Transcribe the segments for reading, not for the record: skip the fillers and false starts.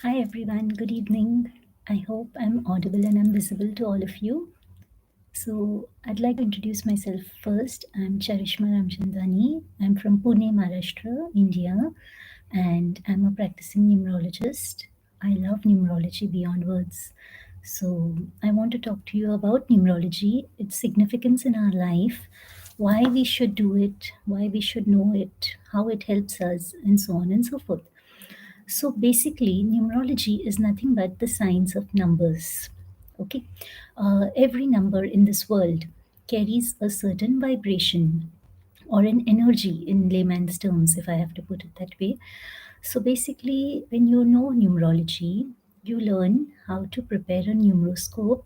Hi everyone, good evening. I hope I'm audible and I'm visible to all of you. So, I'd like to introduce myself first. I'm Charishma Ramchandani. I'm from Pune, Maharashtra, India, and I'm a practicing numerologist. I love numerology beyond words. So, I want to talk to you about numerology, its significance in our life, why we should do it, why we should know it, how it helps us, and so on and so forth. So basically, numerology is nothing but the science of numbers. Okay, every number in this world carries a certain vibration or an energy in layman's terms, if I have to put it that way. So basically, when you know numerology, you learn how to prepare a numeroscope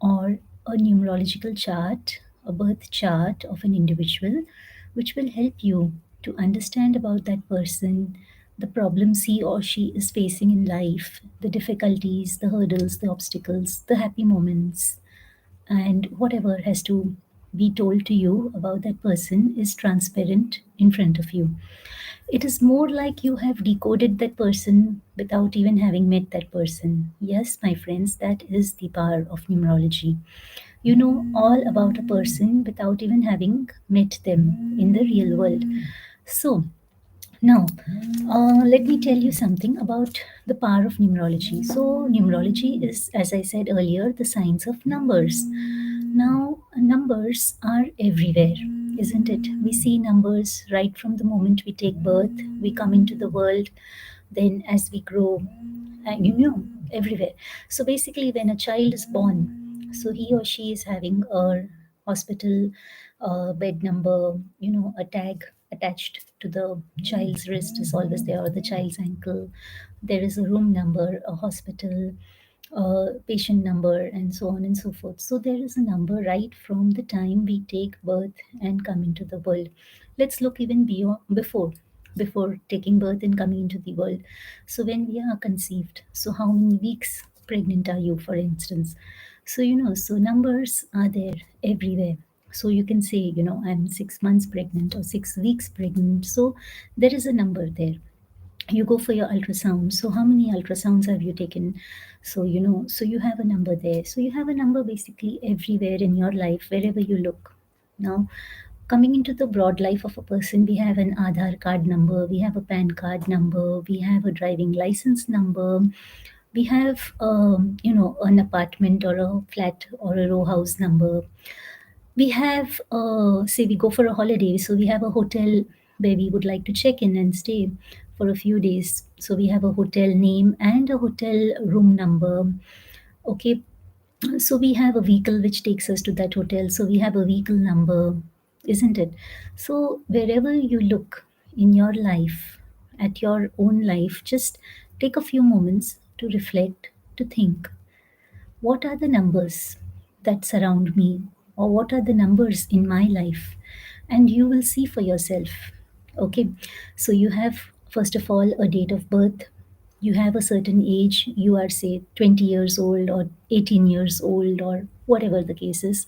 or a numerological chart, a birth chart of an individual, which will help you to understand about that person, the problems he or she is facing in life, the difficulties, the hurdles, the obstacles, the happy moments, and whatever has to be told to you about that person is transparent in front of you. It is more like you have decoded that person without even having met that person. Yes, my friends, that is the power of numerology. You know all about a person without even having met them in the real world. So, now, let me tell you something about the power of numerology. So, numerology is, as I said earlier, the science of numbers. Now, numbers are everywhere, isn't it? We see numbers right from the moment we take birth, we come into the world, then as we grow, and everywhere. So, basically, when a child is born, so he or she is having a hospital bed number, a tag attached to the child's wrist is always there, or the child's ankle. There is a room number, a hospital, patient number, and so on and so forth. So there is a number right from the time we take birth and come into the world. Let's look even beyond before taking birth and coming into the world. So when we are conceived, so how many weeks pregnant are you, for instance? So so numbers are there everywhere. So you can say, I'm 6 months pregnant or 6 weeks pregnant. So there is a number there. You go for your ultrasound. So how many ultrasounds have you taken? So so you have a number there. So you have a number basically everywhere in your life, wherever you look. Now, coming into the broad life of a person, we have an Aadhaar card number, we have a PAN card number, we have a driving license number, we have an apartment or a flat or a row house number. We have, say, we go for a holiday, so we have a hotel where we would like to check in and stay for a few days. So we have a hotel name and a hotel room number. Okay, so we have a vehicle which takes us to that hotel. So we have a vehicle number, isn't it? So wherever you look in your life, at your own life, just take a few moments to reflect, to think what are the numbers that surround me, or what are the numbers in my life, and you will see for yourself. Okay, so you have, first of all, a date of birth. You have a certain age. You are, say, 20 years old or 18 years old or whatever the case is.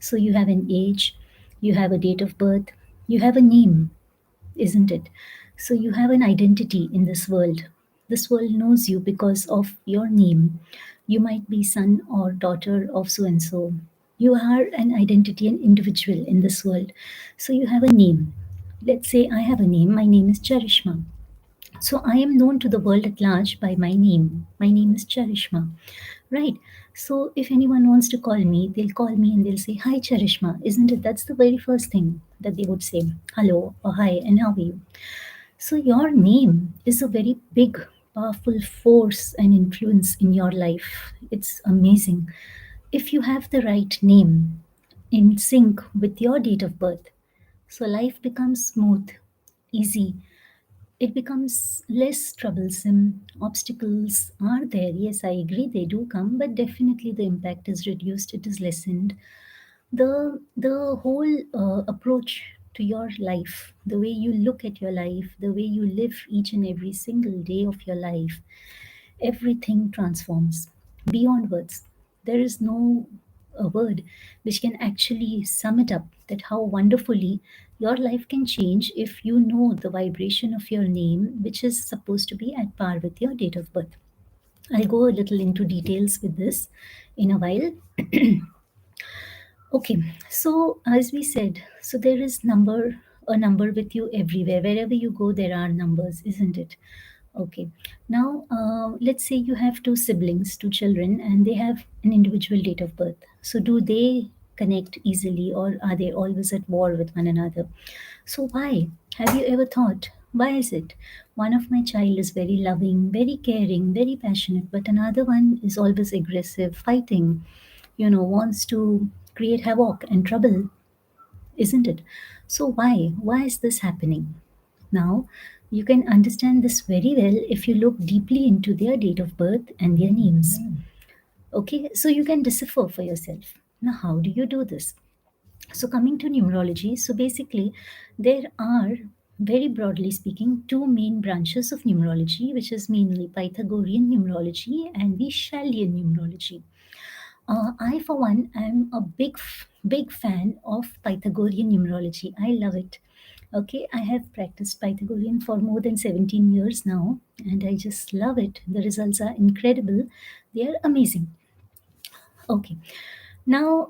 So you have an age, you have a date of birth, you have a name, isn't it? So you have an identity in this world. This world knows you because of your name. You might be son or daughter of so and so. You are an identity, an individual in this world. So you have a name. Let's say I have a name. My name is Charishma. So I am known to the world at large by my name. My name is Charishma. Right. So if anyone wants to call me, they'll call me and they'll say, "Hi, Charishma." Isn't it? That's the very first thing that they would say. Hello or hi, and how are you? So your name is a very big, powerful force and influence in your life. It's amazing. If you have the right name in sync with your date of birth, so life becomes smooth, easy, it becomes less troublesome. Obstacles are there. Yes, I agree, they do come, but definitely the impact is reduced, it is lessened. The whole approach to your life, the way you look at your life, the way you live each and every single day of your life, everything transforms beyond words. There is no a word which can actually sum it up, that how wonderfully your life can change if you know the vibration of your name, which is supposed to be at par with your date of birth. I'll go a little into details with this in a while. Okay, so as we said, so there is a number with you everywhere. Wherever you go, there are numbers, isn't it? Okay. Now, let's say you have two siblings, two children, and they have an individual date of birth. So, do they connect easily, or are they always at war with one another? So, why? Have you ever thought, why is it? One of my child is very loving, very caring, very passionate, but another one is always aggressive, fighting, wants to create havoc and trouble, isn't it? So, why? Why is this happening? Now, you can understand this very well if you look deeply into their date of birth and their names. Okay, so you can decipher for yourself. Now, how do you do this? So, coming to numerology, so basically, there are, very broadly speaking, two main branches of numerology, which is mainly Pythagorean numerology and the Shallian numerology. I, for one, am a big fan of Pythagorean numerology. I love it. Okay, I have practiced Pythagorean for more than 17 years now, and I just love it. The results are incredible. They are amazing. Okay, now,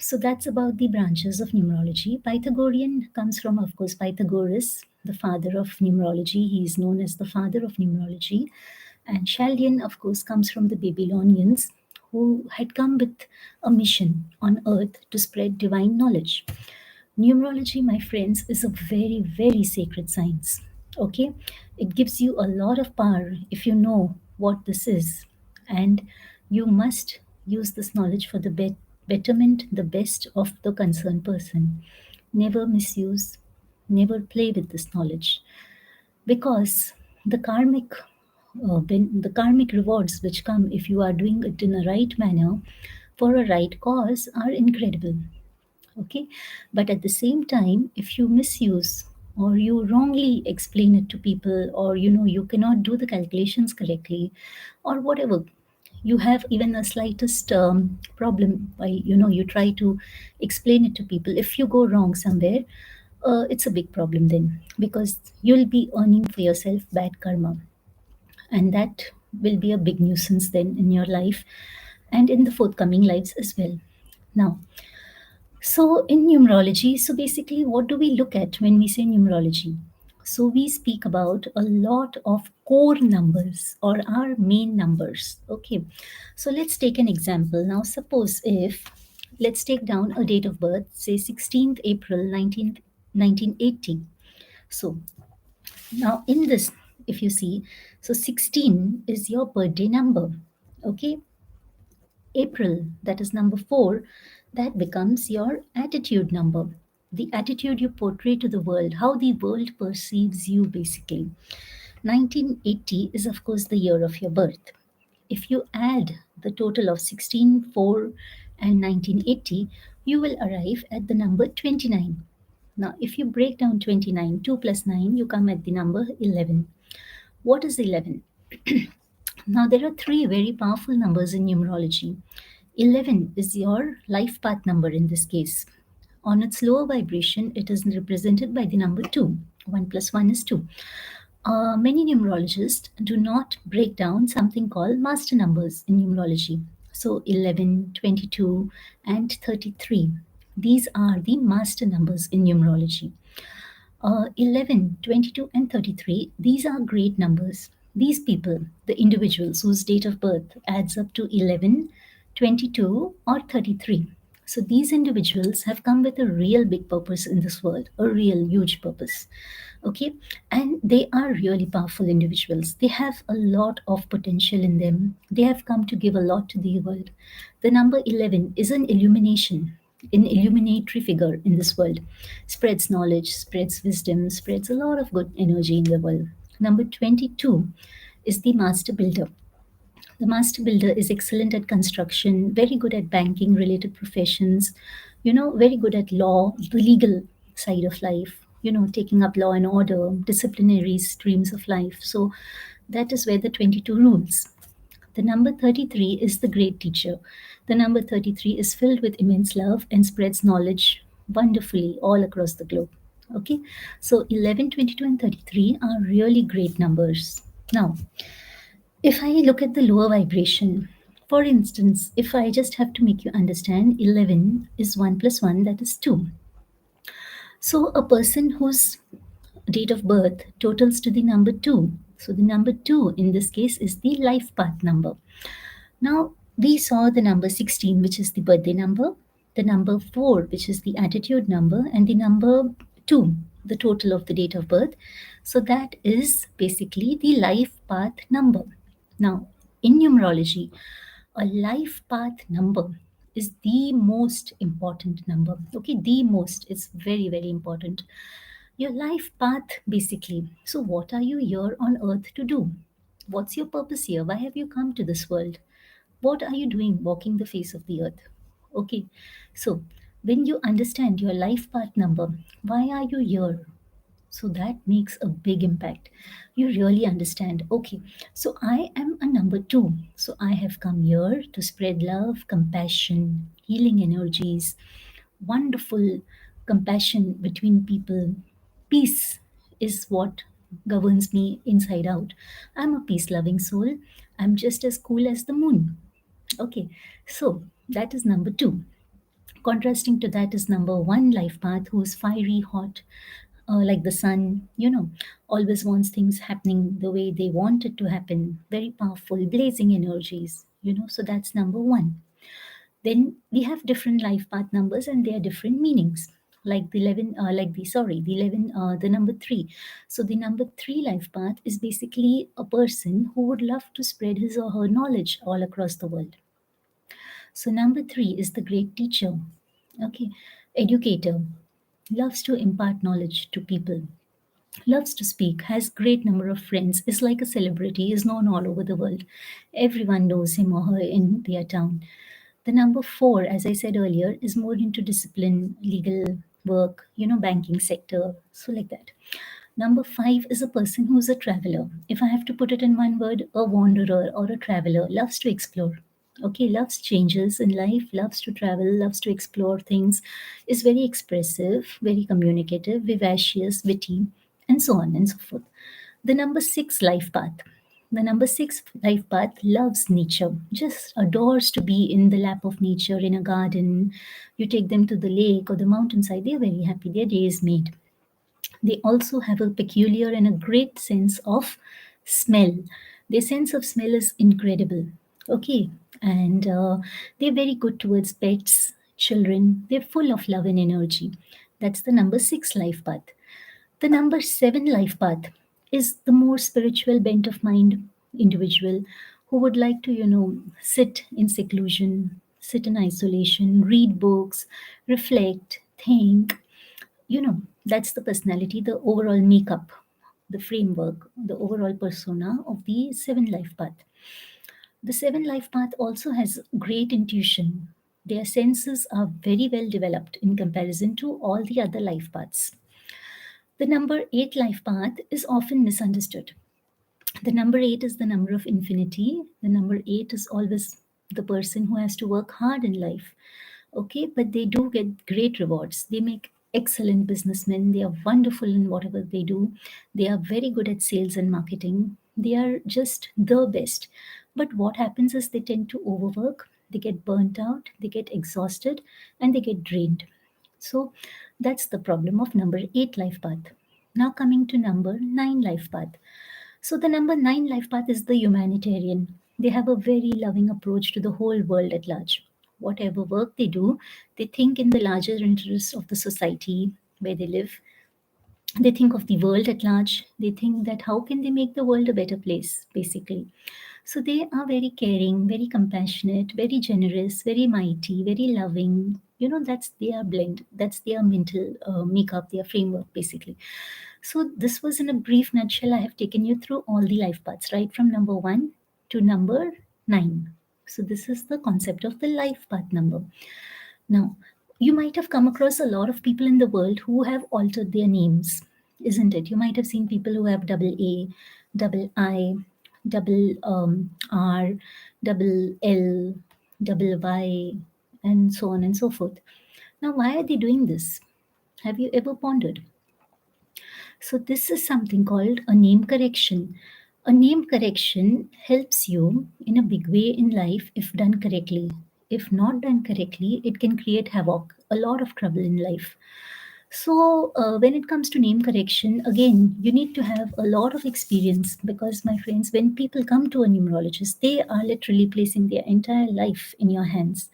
so that's about the branches of numerology. Pythagorean comes from, of course, Pythagoras, the father of numerology. He is known as the father of numerology. And Chaldean, of course, comes from the Babylonians who had come with a mission on earth to spread divine knowledge. Numerology, my friends, is a very, very sacred science. Okay? It gives you a lot of power if you know what this is. And you must use this knowledge for the betterment, the best of the concerned person. Never misuse, never play with this knowledge. Because the the karmic rewards which come if you are doing it in a right manner for a right cause are incredible. Okay, but at the same time, if you misuse or you wrongly explain it to people, or you cannot do the calculations correctly, or whatever, you have even a slightest problem by you try to explain it to people, if you go wrong somewhere, it's a big problem then, because you'll be earning for yourself bad karma, and that will be a big nuisance then in your life and in the forthcoming lives as well. Now, so, in numerology, so basically, what do we look at when we say numerology? So, we speak about a lot of core numbers or our main numbers. Okay, so let's take an example. Now, suppose if let's take down a date of birth, say 16th April 1980. So, now in this, if you see, so 16 is your birthday number. Okay, April, that is number 4, that becomes your attitude number. The attitude you portray to the world, how the world perceives you basically. 1980 is, of course, the year of your birth. If you add the total of 16, 4, and 1980, you will arrive at the number 29. Now, if you break down 29, 2 plus 9, you come at the number 11. What is 11? Now, there are three very powerful numbers in numerology. 11 is your life path number in this case. On its lower vibration, it is represented by the number 2. 1 plus 1 is 2. Many numerologists do not break down something called master numbers in numerology. So 11, 22, and 33. These are the master numbers in numerology. 11, 22, and 33, these are great numbers. These people, the individuals whose date of birth adds up to 11, 22, or 33. So these individuals have come with a real big purpose in this world, a real huge purpose. Okay, and they are really powerful individuals. They have a lot of potential in them. They have come to give a lot to the world. The number 11 is an illumination, an illuminatory figure in this world, spreads knowledge, spreads wisdom, spreads a lot of good energy in the world. Number 22 is the master builder. The master builder is excellent at construction, very good at banking related professions, very good at law, the legal side of life, taking up law and order, disciplinary streams of life. So that is where the 22 rules. The number 33 is the great teacher. The number 33 is filled with immense love and spreads knowledge wonderfully all across the globe. Okay, so 11, 22, and 33 are really great numbers. Now, If I look at the lower vibration, for instance, if I just have to make you understand, 11 is 1 plus 1, that is 2. So a person whose date of birth totals to the number 2. So the number 2 in this case is the life path number. Now, we saw the number 16, which is the birthday number, the number 4, which is the attitude number, and the number 2, the total of the date of birth. So, that is basically the life path number. Now, in numerology, a life path number is the most important number. Okay, the most. It's very, very important. Your life path, basically. So, what are you here on earth to do? What's your purpose here? Why have you come to this world? What are you doing walking the face of the earth? Okay, so when you understand your life path number, why are you here? So that makes a big impact. You really understand. Okay, so I am a number 2. So I have come here to spread love, compassion, healing energies, wonderful compassion between people. Peace is what governs me inside out. I'm a peace loving soul. I'm just as cool as the moon. Okay, so that is number 2. Contrasting to that is number 1 life path, who is fiery, hot, like the sun, always wants things happening the way they want it to happen, very powerful, blazing energies, so that's number 1. Then we have different life path numbers and their different meanings. Like the 11, the 11, the number 3. So the number 3 life path is basically a person who would love to spread his or her knowledge all across the world. So number 3 is the great teacher. Okay, educator, loves to impart knowledge to people, loves to speak, has great number of friends, is like a celebrity, is known all over the world. Everyone knows him or her in their town. The number 4, as I said earlier, is more into discipline, legal work, banking sector, so like that. Number 5 is a person who's a traveler. If I have to put it in one word, a wanderer or a traveler, loves to explore. Okay, loves changes in life, loves to travel, loves to explore things, is very expressive, very communicative, vivacious, witty, and so on and so forth. The number 6 life path. The number 6 life path loves nature, just adores to be in the lap of nature in a garden. You take them to the lake or the mountainside, they're very happy, their day is made. They also have a peculiar and a great sense of smell. Their sense of smell is incredible. Okay, and they're very good towards pets, children. They're full of love and energy. That's the number 6 life path. The number 7 life path is the more spiritual bent of mind individual who would like to, sit in seclusion, sit in isolation, read books, reflect, think, that's the personality, the overall makeup, the framework, the overall persona of the 7 life path. The 7 life path also has great intuition. Their senses are very well developed in comparison to all the other life paths. The number 8 life path is often misunderstood. The number 8 is the number of infinity. The number 8 is always the person who has to work hard in life. Okay, but they do get great rewards. They make excellent businessmen. They are wonderful in whatever they do. They are very good at sales and marketing. They are just the best. But what happens is they tend to overwork, they get burnt out, they get exhausted, and they get drained. So that's the problem of number 8 life path. Now coming to number 9 life path. So the number 9 life path is the humanitarian. They have a very loving approach to the whole world at large. Whatever work they do, they think in the larger interests of the society where they live. They think of the world at large. They think that how can they make the world a better place, basically. So they are very caring, very compassionate, very generous, very mighty, very loving. That's their blend. That's their mental makeup, their framework, basically. So this was in a brief nutshell. I have taken you through all the life paths, right from number 1 to number 9. So this is the concept of the life path number. Now, you might have come across a lot of people in the world who have altered their names, isn't it? You might have seen people who have double A, double I, double R, double L, double Y, and so on and so forth. Now, why are they doing this? Have you ever pondered? So, this is something called a name correction. A name correction helps you in a big way in life if done correctly. If not done correctly, it can create havoc, a lot of trouble in life. So, when it comes to name correction, again, you need to have a lot of experience because, my friends, when people come to a numerologist, they are literally placing their entire life in your hands.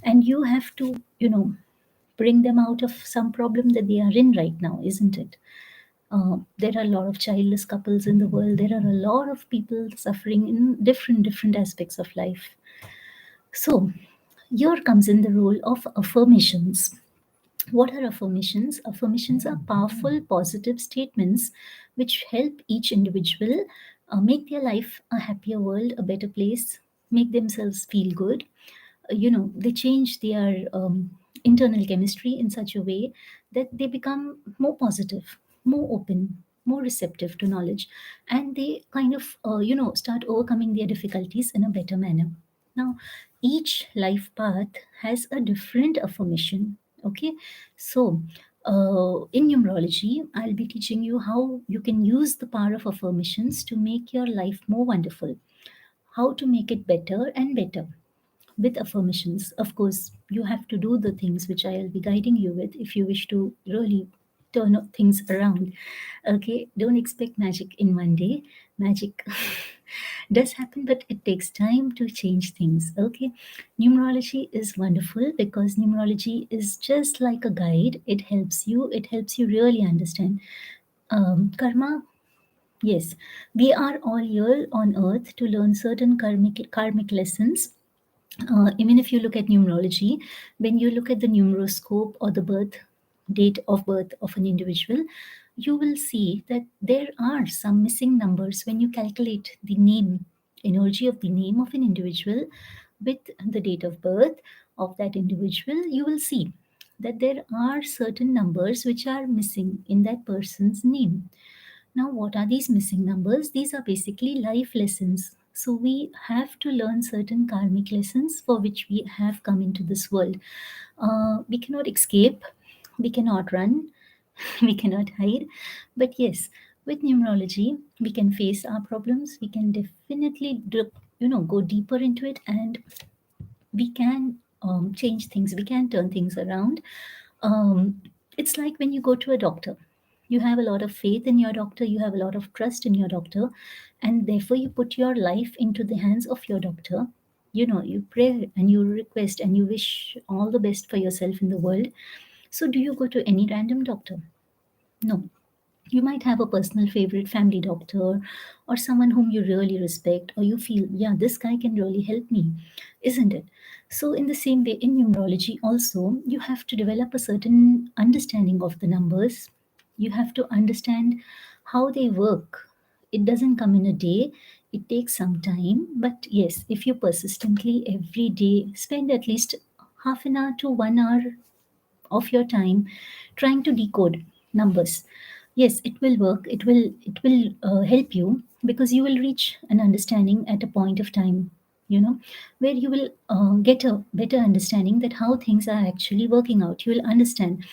And you have to, bring them out of some problem that they are in right now, isn't it? There are a lot of childless couples in the world. There are a lot of people suffering in different aspects of life. So, here comes in the role of affirmations. What are affirmations? Affirmations are powerful, positive statements which help each individual make their life a happier world, a better place, make themselves feel good. They change their internal chemistry in such a way that they become more positive, more open, more receptive to knowledge, and they kind of start overcoming their difficulties in a better manner. Now, each life path has a different affirmation. Okay, so in numerology, I'll be teaching you how you can use the power of affirmations to make your life more wonderful, how to make it better and better with affirmations. Of course, you have to do the things which I'll be guiding you with if you wish to really turn things around. Okay, don't expect magic in one day. Magic does happen, but it takes time to change things. Okay, numerology is wonderful because numerology is just like a guide. It helps you really understand karma. Yes, we are all here on earth to learn certain karmic lessons. Even if you look at numerology, when you look at the numeroscope or the date of birth of an individual, you will see that there are some missing numbers when you calculate the energy of the name of an individual with the date of birth of that individual. You will see that there are certain numbers which are missing in that person's name. Now, what are these missing numbers? These are basically life lessons. So, we have to learn certain karmic lessons for which we have come into this world. We cannot escape, we cannot run, we cannot hide. But yes, with numerology, we can face our problems. We can definitely, go deeper into it, and we can change things. We can turn things around. It's like when you go to a doctor, you have a lot of faith in your doctor, you have a lot of trust in your doctor, and therefore you put your life into the hands of your doctor. You pray and you request and you wish all the best for yourself in the world. So, do you go to any random doctor? No. You might have a personal favorite family doctor or someone whom you really respect, or you feel, yeah, this guy can really help me, isn't it? So, in the same way, in numerology, also, you have to develop a certain understanding of the numbers. You have to understand how they work. It doesn't come in a day, it takes some time. But yes, if you persistently every day spend at least half an hour to 1 hour of your time trying to decode numbers, yes, it will work. It will help you because you will reach an understanding at a point of time, where you will get a better understanding that how things are actually working out. You will understand,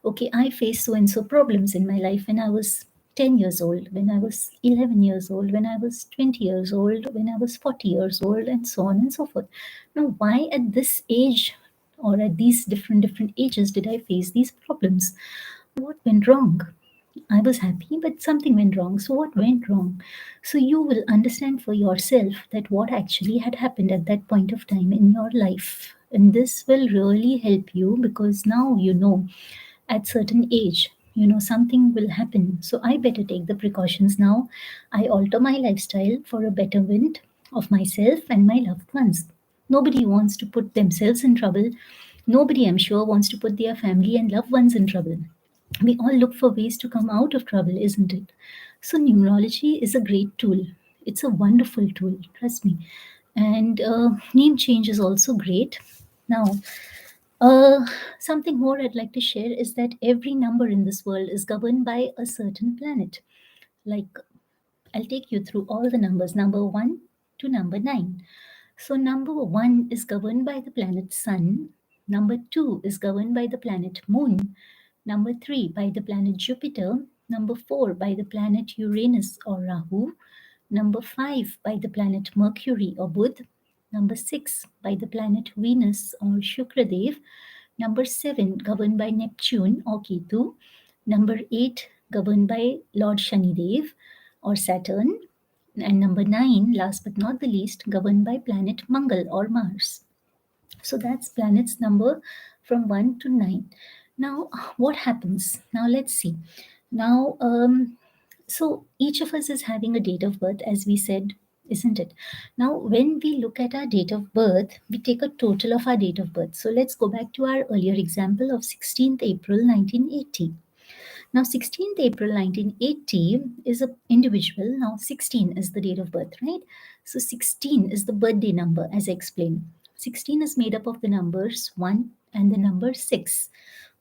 okay, I faced so and so problems in my life when I was 10 years old, when I was 11 years old, when I was 20 years old, when I was 40 years old, and so on and so forth. Now, why at this age or at these different ages did I face these problems? What went wrong? I was happy, but something went wrong. So, what went wrong? So, you will understand for yourself that what actually had happened at that point of time in your life. And this will really help you because now you know at certain age, something will happen. So, I better take the precautions now. I alter my lifestyle for a betterment of myself and my loved ones. Nobody wants to put themselves in trouble. Nobody, I'm sure, wants to put their family and loved ones in trouble. We all look for ways to come out of trouble, isn't it? So, numerology is a great tool. It's a wonderful tool, trust me. And name change is also great. Now, uh, something more I'd like to share is that every number in this world is governed by a certain planet. Like, I'll take you through all the numbers, number 1 to number 9. So, number 1 is governed by the planet Sun, number 2 is governed by the planet Moon, number 3 by the planet Jupiter, number 4 by the planet Uranus or Rahu, Number 5 by the planet Mercury or Buddh. Number 6 by the planet Venus or Shukradev. Number 7 governed by Neptune or Ketu. Number 8 governed by Lord Shanidev or Saturn. And number 9, last but not the least, governed by planet Mangal or Mars. So that's planets number from 1 to 9. Now, what happens? Now, let's see. Now, so each of us is having a date of birth, as we said, isn't it? Now, when we look at our date of birth, we take a total of our date of birth. So let's go back to our earlier example of 16th April 1980. Now, 16th April 1980 is an individual. Now, 16 is the date of birth, right? So, 16 is the birthday number, as I explained. 16 is made up of the numbers 1 and the number 6.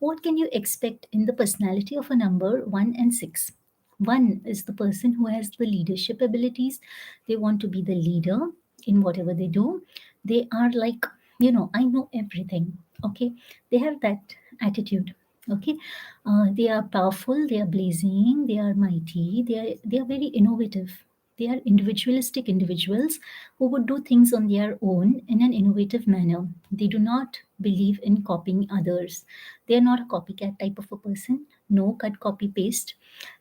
What can you expect in the personality of a number 1 and 6? 1 is the person who has the leadership abilities. They want to be the leader in whatever they do. They are like, I know everything. Okay. They have that attitude. Okay. They are powerful, they are blazing, they are mighty, they are very innovative. They are individualistic individuals who would do things on their own in an innovative manner. They do not believe in copying others. They are not a copycat type of a person. No cut, copy, paste.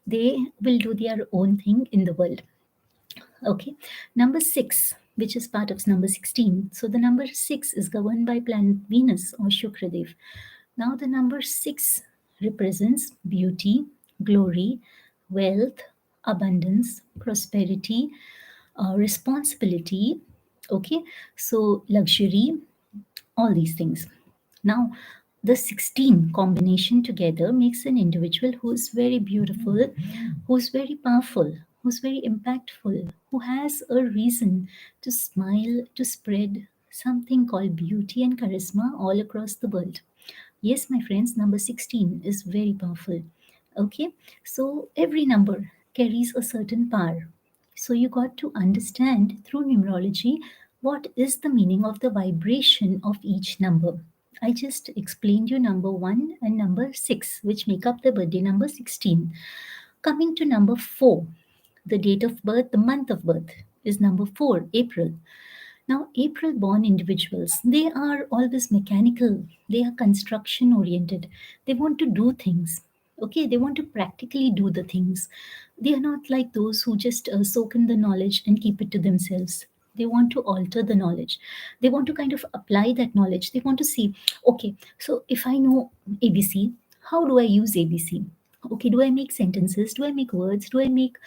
They will do their own thing in the world. Okay. Number 6, which is part of number 16. So the number 6 is governed by planet Venus or Shukradev. Now the number 6 represents beauty, glory, wealth, abundance, prosperity, responsibility. Okay. So luxury, all these things. Now, the 16 combination together makes an individual who's very beautiful, who's very powerful, who's very impactful, who has a reason to smile, to spread something called beauty and charisma all across the world. Yes, my friends, number 16 is very powerful. Okay, so every number carries a certain power. So you got to understand through numerology what is the meaning of the vibration of each number. I just explained you number 1 and number 6, which make up the birthday number 16. Coming to number 4, the date of birth, the month of birth is number 4, April. Now, April born individuals, they are always mechanical, they are construction oriented, they want to do things. Okay, they want to practically do the things. They are not like those who just soak in the knowledge and keep it to themselves. They want to alter the knowledge. They want to kind of apply that knowledge. They want to see, okay, so if I know ABC, how do I use ABC? Okay, do I make sentences? Do I make words? Do I make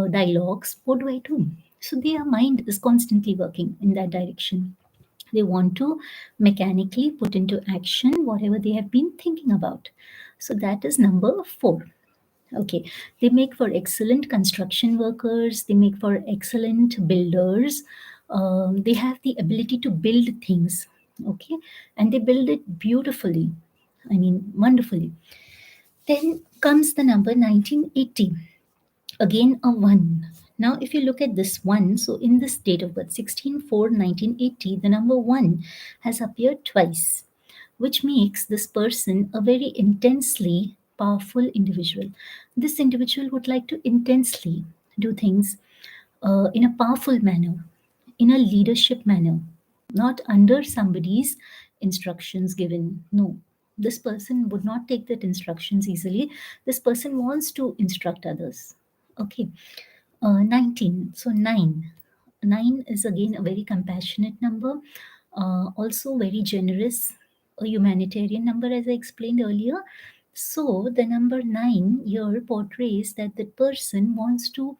dialogues? What do I do? So their mind is constantly working in that direction. They want to mechanically put into action whatever they have been thinking about. So that is number 4. Okay, they make for excellent construction workers, they make for excellent builders. They have the ability to build things, okay, and they build it beautifully. I mean, wonderfully. Then comes the number 1980. Again, a 1. Now, if you look at this 1, so in this date of birth, 16/4/1980, the number 1 has appeared twice, which makes this person a very intensely powerful individual. This individual would like to intensely do things in a powerful manner, in a leadership manner, not under somebody's instructions given. No, this person would not take that instructions easily. This person wants to instruct others. Okay, 19. So 9. 9 is again a very compassionate number, also very generous, a humanitarian number, as I explained earlier. So the number 9 here portrays that the person wants to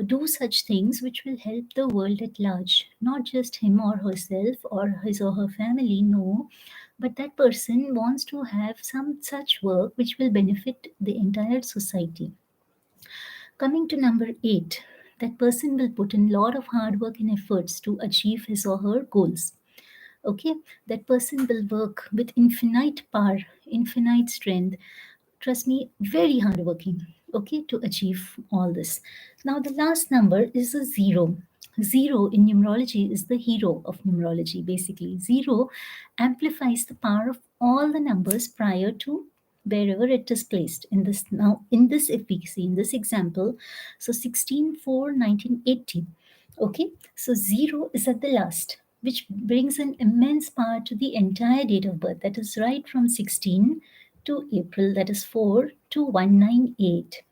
do such things which will help the world at large, not just him or herself or his or her family, no, but that person wants to have some such work which will benefit the entire society. Coming to number 8, that person will put in a lot of hard work and efforts to achieve his or her goals. Okay, that person will work with infinite power, infinite strength. Trust me, very hardworking. Okay, to achieve all this. Now, the last number is a 0. 0 in numerology is the hero of numerology. Basically, 0 amplifies the power of all the numbers prior to wherever it is placed in this. Now in this, if we see in this example, so 16/4/1980. Okay, so 0 is at the last, which brings an immense power to the entire date of birth. That is right from 16 to April, that is 4 to 198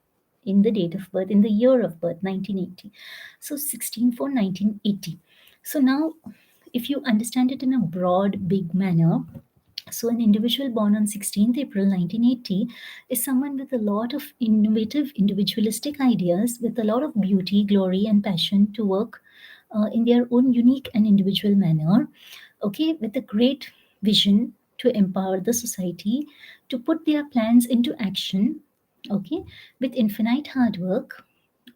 in the date of birth, in the year of birth, 1980. So 16/4/1980. So now, if you understand it in a broad, big manner, so an individual born on 16th April 1980 is someone with a lot of innovative, individualistic ideas, with a lot of beauty, glory, and passion to work in their own unique and individual manner. Okay, with a great vision to empower the society, to put their plans into action. Okay, with infinite hard work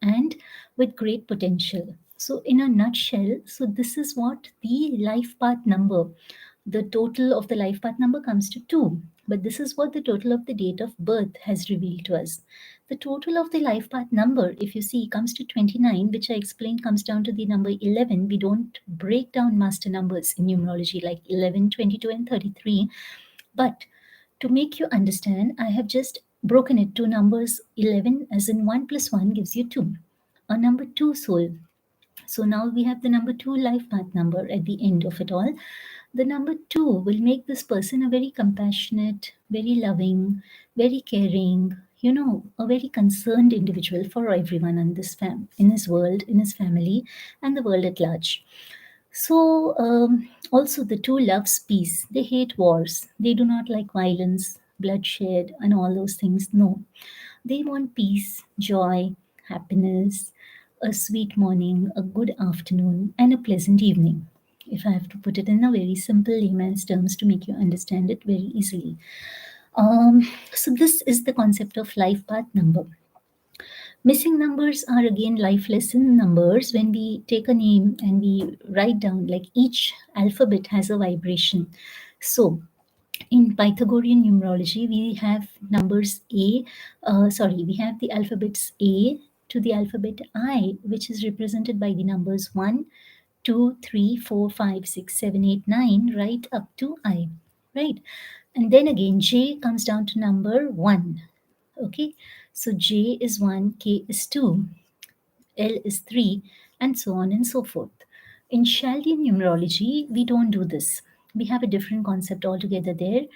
and with great potential. So, in a nutshell, so this is what the life path number, the total of the life path number comes to 2. But this is what the total of the date of birth has revealed to us. The total of the life path number, if you see, comes to 29, which I explained comes down to the number 11. We don't break down master numbers in numerology like 11, 22, and 33. But to make you understand, I have just broken it to numbers 11, as in 1 plus 1 gives you 2. A number 2 soul. So now we have the number 2 life path number at the end of it all. The number 2 will make this person a very compassionate, very loving, very caring, a very concerned individual for everyone in in his world, in his family, and the world at large. So, also the 2 loves peace. They hate wars. They do not like violence, bloodshed, and all those things. No, they want peace, joy, happiness, a sweet morning, a good afternoon, and a pleasant evening. If I have to put it in a very simple layman's terms to make you understand it very easily. So, this is the concept of life path number. Missing numbers are again life lesson numbers. When we take a name and we write down, like each alphabet has a vibration. So, in Pythagorean numerology, we have numbers we have the alphabets A to the alphabet I, which is represented by the numbers 1, 2, 3, 4, 5, 6, 7, 8, 9, right up to I, right? And then again, J comes down to number 1. Okay, so J is 1, K is 2, L is 3, and so on and so forth. In Chaldean numerology, we don't do this. We have a different concept altogether there,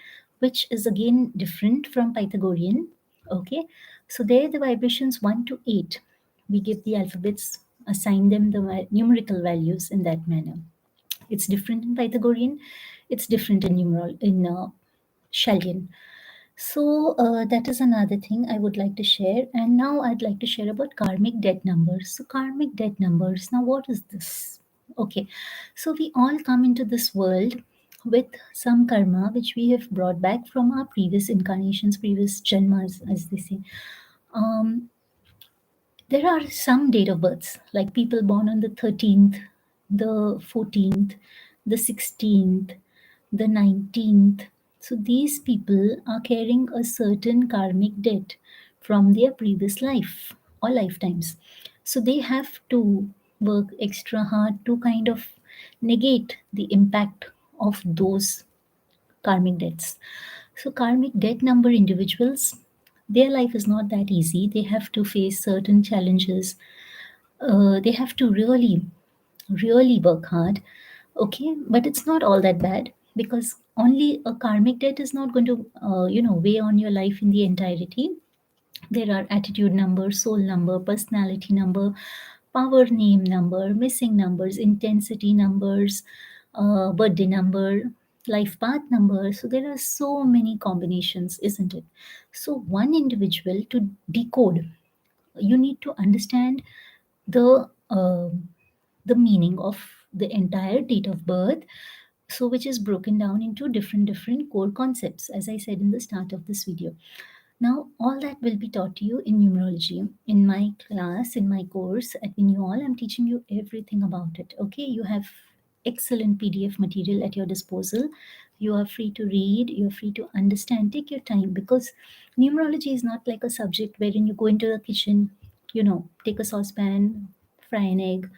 which is again different from Pythagorean. Okay, so there the vibrations 1 to 8. We give the alphabets, assign them the numerical values in that manner. It's different in Pythagorean, it's different in Chaldean. So that is another thing I would like to share. And now I'd like to share about karmic debt numbers. So karmic debt numbers. Now what is this? Okay, so we all come into this world with some karma which we have brought back from our previous incarnations, previous janmas, as they say. Um, there are some date of births, like people born on the 13th, the 14th, the 16th, the 19th. So these people are carrying a certain karmic debt from their previous life or lifetimes. So they have to work extra hard to kind of negate the impact of those karmic debts. So, karmic debt number individuals, their life is not that easy. They have to face certain challenges. They have to really, really work hard. Okay, but it's not all that bad, because only a karmic debt is not going to, weigh on your life in the entirety. There are attitude number, soul number, personality number, power name number, missing numbers, intensity numbers, birthday number, life path number. So there are so many combinations, isn't it? So one individual to decode, you need to understand the the meaning of the entire date of birth, so which is broken down into different core concepts, as I said in the start of this video. Now, all that will be taught to you in numerology. In my class, in my course at All, I'm teaching you everything about it. Okay, you have excellent PDF material at your disposal. You are free to read, you're free to understand. Take your time, because numerology is not like a subject wherein you go into the kitchen, take a saucepan, fry an egg,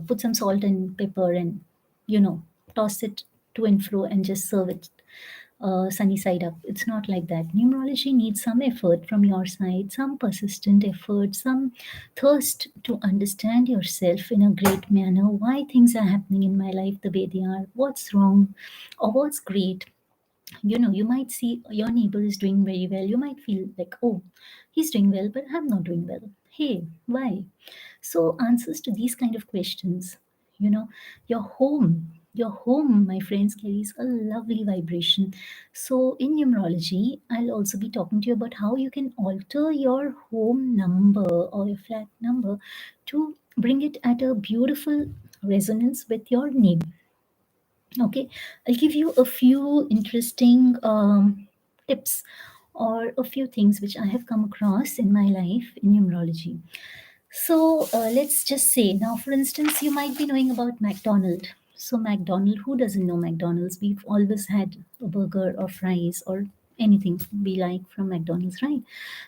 put some salt and pepper, and, toss it to and fro and just serve it. sunny side up. It's not like that. Numerology needs some effort from your side, some persistent effort, some thirst to understand yourself in a great manner. Why things are happening in my life the way they are, what's wrong, or what's great. You might see your neighbor is doing very well. You might feel like, oh, he's doing well, but I'm not doing well. Hey, why? So, answers to these kind of questions, you know, your home, my friends, carries a lovely vibration. So, in numerology, I'll also be talking to you about how you can alter your home number or your flat number to bring it at a beautiful resonance with your name. Okay, I'll give you a few interesting tips or a few things which I have come across in my life in numerology. So let's just say now, for instance, you might be knowing about McDonald. So McDonald, who doesn't know McDonald's? We've always had a burger or fries or anything we like from McDonald's, right?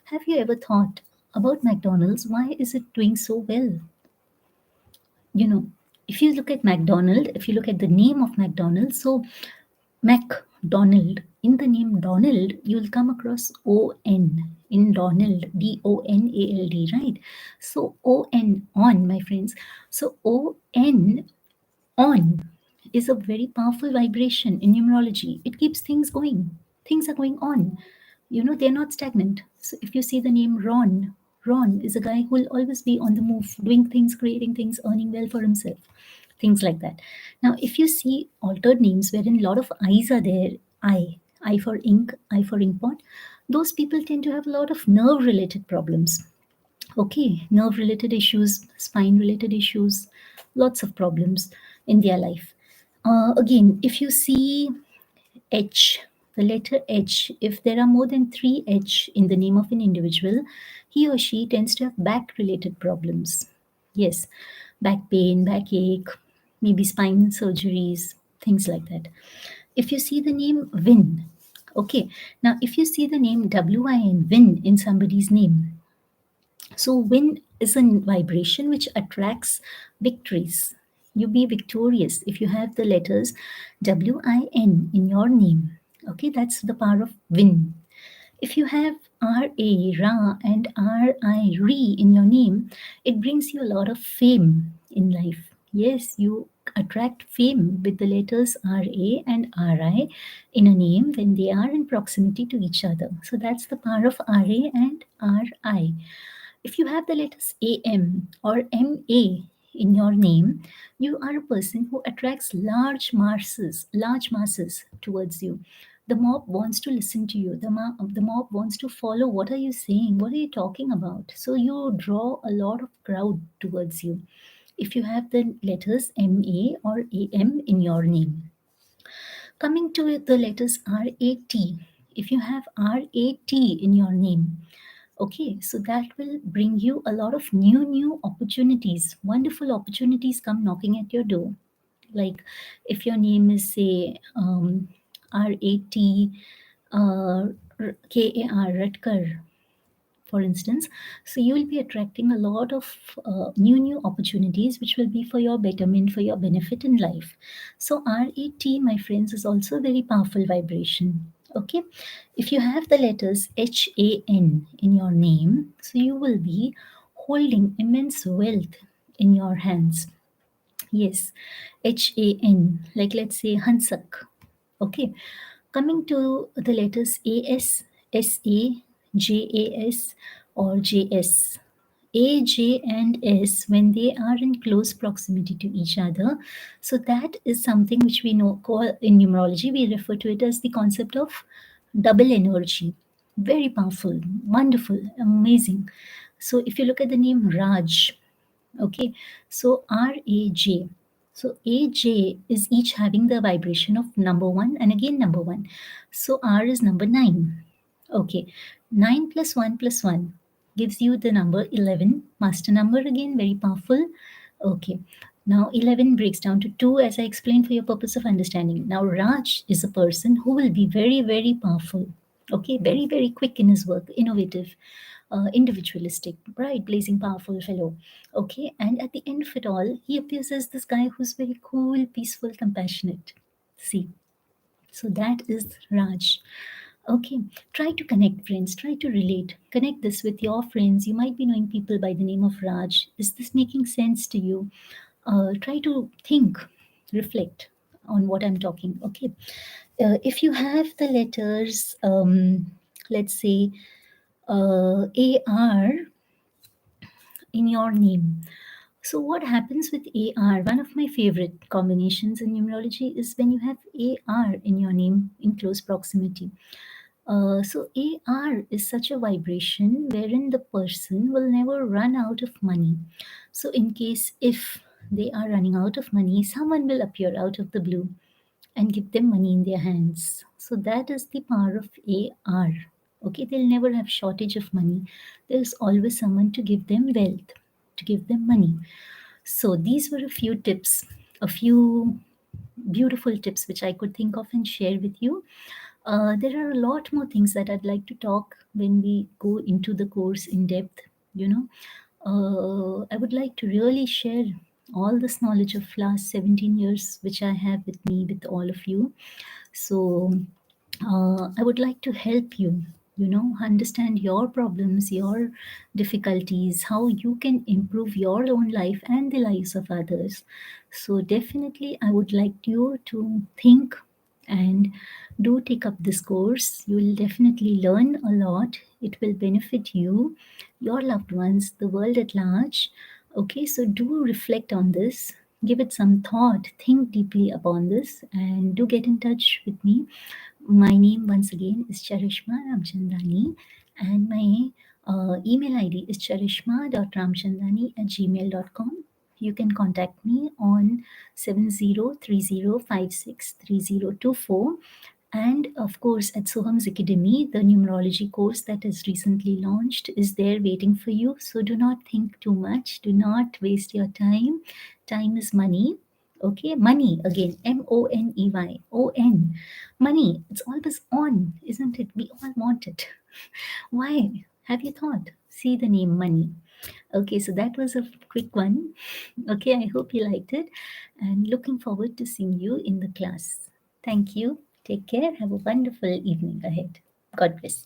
Have you ever thought about McDonald's? Why is it doing so well? You know, if you look at McDonald, if you look at the name of McDonald's, so MacDonald. In the name Donald, you'll come across O-N in Donald, Donald, right? So O-N, on, my friends. So O-N, on, is a very powerful vibration in numerology. It keeps things going. Things are going on. They're not stagnant. So if you see the name Ron, Ron is a guy who will always be on the move, doing things, creating things, earning well for himself, things like that. Now, if you see altered names wherein a lot of I's are there, I for ink, I for inkpot, those people tend to have a lot of nerve related problems. Okay, nerve related issues, spine related issues, lots of problems in their life. Again, if you see H, the letter H, if there are more than three H in the name of an individual, he or she tends to have back related problems. Yes, back pain, backache, maybe spine surgeries, things like that. If you see the name Win, okay, now if you see the name WIN, Win in somebody's name, so win is a vibration which attracts victories. You be victorious if you have the letters WIN in your name. Okay, that's the power of win. If you have RA, Ra, and RI, Re in your name, it brings you a lot of fame in life. Yes, you attract fame with the letters RA and RI in a name when they are in proximity to each other. So that's the power of RA and RI. If you have the letters AM or MA in your name, you are a person who attracts large masses towards you. The mob wants to listen to you. The mob wants to follow. What are you saying? What are you talking about? So you draw a lot of crowd towards you if you have the letters MA or AM in your name. Coming to the letters RAT, if you have RAT in your name, okay, so that will bring you a lot of new opportunities. Wonderful opportunities come knocking at your door. Like if your name is say RAT KAR Rutger, for instance, so you will be attracting a lot of new opportunities which will be for your betterment, for your benefit in life. So RAT, my friends, is also a very powerful vibration. Okay, if you have the letters HAN in your name, so you will be holding immense wealth in your hands. Yes, HAN, like let's say Hansak. Okay, coming to the letters AS, SA, JAS, or JS. A, J, and S, when they are in close proximity to each other, so that is something which we know call in numerology. We refer to it as the concept of double energy. Very powerful, wonderful, amazing. So if you look at the name Raj, okay, so RAJ. So AJ is each having the vibration of number one and again number one. So R is number nine. Okay, 9 plus 1 gives you the number 11. Master number again, very powerful. Okay, now 11 breaks down to 2 as I explained for your purpose of understanding. Now Raj is a person who will be very powerful. Okay, very quick in his work, innovative, individualistic, bright, blazing, powerful fellow. Okay, and at the end of it all, he appears as this guy who's very cool, peaceful, compassionate. See, So that is Raj. Okay, try to connect friends, try to relate, connect this with your friends. You might be knowing people by the name of Raj. Is this making sense to you? Try to think, reflect on what I'm talking. Okay, if you have the letters, let's say AR in your name. So, what happens with AR? One of my favorite combinations in numerology is when you have AR in your name in close proximity. So, AR is such a vibration wherein the person will never run out of money. So, in case if they are running out of money, someone will appear out of the blue and give them money in their hands. So that is the power of AR. Okay, they'll never have shortage of money. There's always someone to give them wealth, to give them money. So these were a few tips, a few beautiful tips which I could think of and share with you. There are a lot more things that I'd like to talk when we go into the course in depth. You know, I would like to really share all this knowledge of last 17 years which I have with me with all of you. So I would like to help you, understand your problems, your difficulties, how you can improve your own life and the lives of others. So definitely, I would like you to think and do take up this course. You will definitely learn a lot. It will benefit you, your loved ones, the world at large. Okay, so do reflect on this, give it some thought, think deeply upon this, and do get in touch with me. My name once again is Charishma Ramchandani, and my email ID is charishma.ramchandani@gmail.com. You can contact me on 7030563024. And of course, at Soham's Academy, the numerology course that is recently launched is there waiting for you. So do not think too much. Do not waste your time. Time is money. Okay, money again, Money. Money, it's always on, isn't it? We all want it. Why? Have you thought? See the name money. Okay, so that was a quick one. Okay, I hope you liked it and looking forward to seeing you in the class. Thank you. Take care. Have a wonderful evening ahead. God bless.